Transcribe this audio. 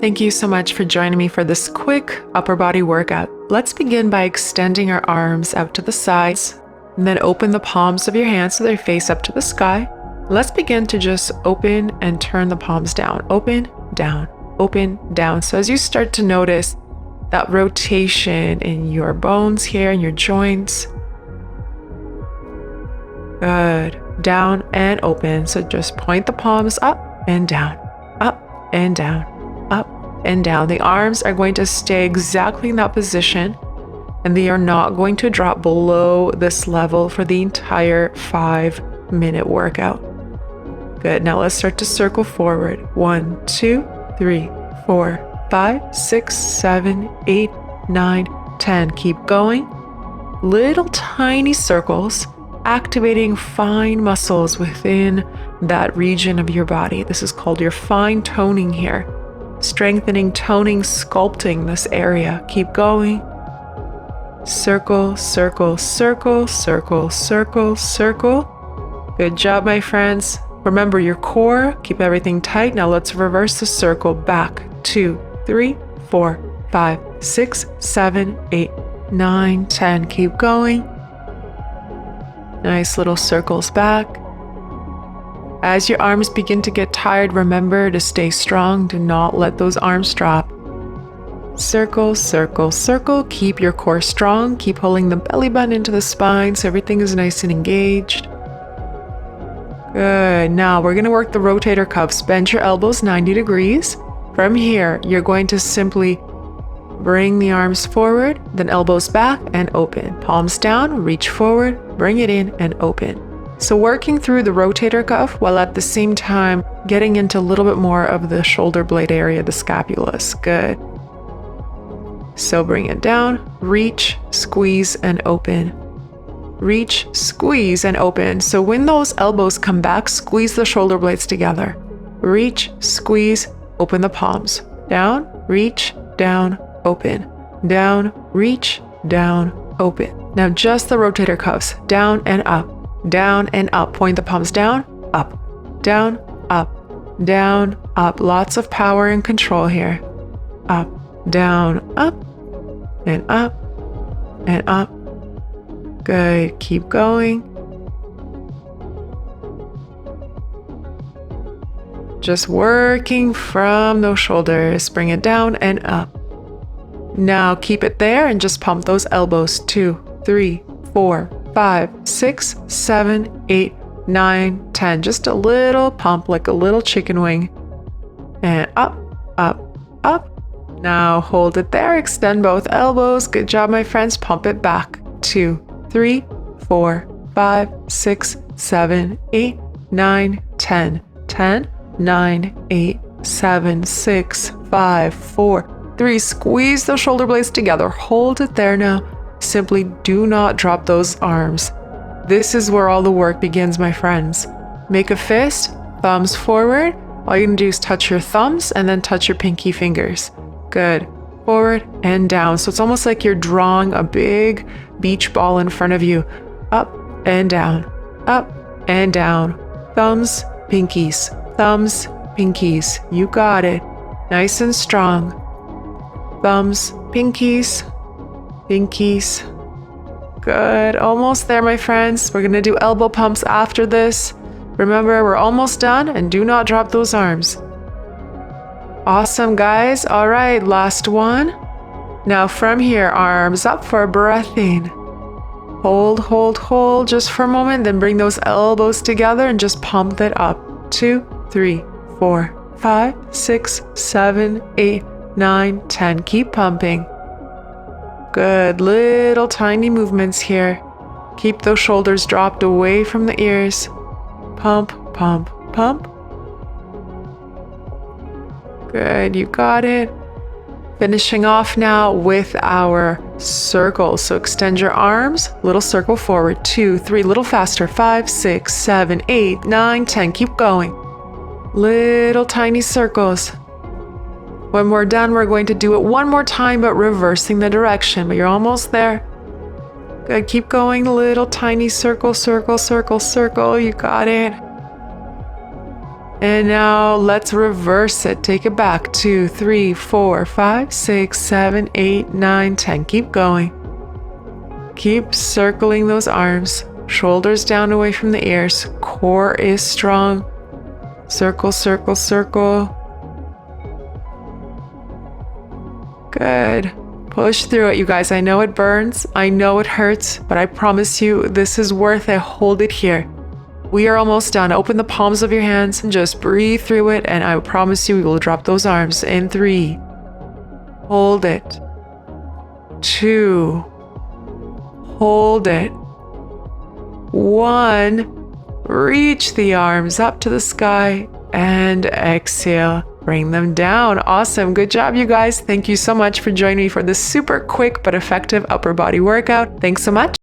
Thank you so much for joining me for this quick upper body workout. Let's begin by extending our arms out to the sides, and then open the palms of your hands so they face up to the sky. Let's begin to just open and turn the palms down. Open, down, open, down. So as you start to notice that rotation in your bones here and your joints. Good. Down and open. So just point the palms up and down, up and down, up and down. The arms are going to stay exactly in that position, and they are not going to drop below this level for the entire 5-minute workout. Good. Now let's start to circle forward. 1, 2, 3, 4, 5, 6, 7, 8, 9, 10. Keep going. Little tiny circles, activating fine muscles within that region of your body. This is called your fine toning here. Strengthening, toning, sculpting this area. Keep going. Circle, circle, circle, circle, circle, circle. Good job, my friends. Remember your core. Keep everything tight. Now let's reverse the circle back. 2, 3, 4, 5, 6, 7, 8, 9, 10. Keep going. Nice little circles back. As your arms begin to get tired, remember to stay strong. Do not let those arms drop. Circle, circle, circle. Keep your core strong. Keep pulling the belly button into the spine so everything is nice and engaged. Good. Now we're going to work the rotator cuffs. Bend your elbows 90 degrees. From here, you're going to simply bring the arms forward, then elbows back and open. Palms down, reach forward, bring it in and open. So working through the rotator cuff while at the same time getting into a little bit more of the shoulder blade area, the scapulus. Good. So bring it down, reach, squeeze and open. Reach, squeeze and open. So when those elbows come back, squeeze the shoulder blades together. Reach, squeeze, open the palms. Down, reach, down, open. Down, reach, down, open. Now just the rotator cuffs, down and up. Down and up. Point the palms down, up, down, up, down, up. Lots of power and control here. Up, down, up, and up, and up. Good. Keep going. Just working from those shoulders. Bring it down and up. Now keep it there and just pump those elbows. 2, 3, 4, 5, 6, 7, 8, 9, 10. Just a little pump, like a little chicken wing. And up, up, up. Now hold it there. Extend both elbows. Good job, my friends. Pump it back. 2, 3, 4, 5, 6, 7, 8, 9, 10. 10, 9, 8, 7, 6, 5, 4, 3. Squeeze those shoulder blades together. Hold it there now. Simply do not drop those arms. This is where all the work begins, my friends. Make a fist, thumbs forward. All you're gonna do is touch your thumbs and then touch your pinky fingers. Good. Forward and down. So it's almost like you're drawing a big beach ball in front of you. Up and down, up and down. Thumbs, pinkies, thumbs, pinkies. You got it. Nice and strong. Thumbs, pinkies, pinkies. Good. Almost there, my friends. We're going to do elbow pumps after this. Remember, we're almost done, and do not drop those arms. Awesome, guys. All right, last one. Now from here, arms up for a breath in. Hold, hold, hold just for a moment, then bring those elbows together and just pump that up. 2, 3, 4, 5, 6, 7, 8, 9, 10. Keep pumping. Good. Little tiny movements here. Keep those shoulders dropped away from the ears. Pump, pump, pump. Good. You got it. Finishing off now with our circles. So extend your arms, little circle forward. 2, 3, little faster. 5, 6, 7, 8, 9, 10. Keep going. Little tiny circles. When we're done, we're going to do it one more time, but reversing the direction. But you're almost there. Good. Keep going. Little tiny circle, circle, circle, circle. You got it. And now let's reverse it. Take it back. 2, 3, 4, 5, 6, 7, 8, 9, 10. Keep going. Keep circling those arms. Shoulders down away from the ears. Core is strong. Circle, circle, circle. Good. Push through it, you guys. I know it burns. I know it hurts, but I promise you this is worth it. Hold it here. We are almost done. Open the palms of your hands and just breathe through it, and I promise you we will drop those arms in 3. Hold it. 2. Hold it. 1. Reach the arms up to the sky and exhale. Bring them down. Awesome. Good job, you guys. Thank you so much for joining me for this super quick but effective upper body workout. Thanks so much.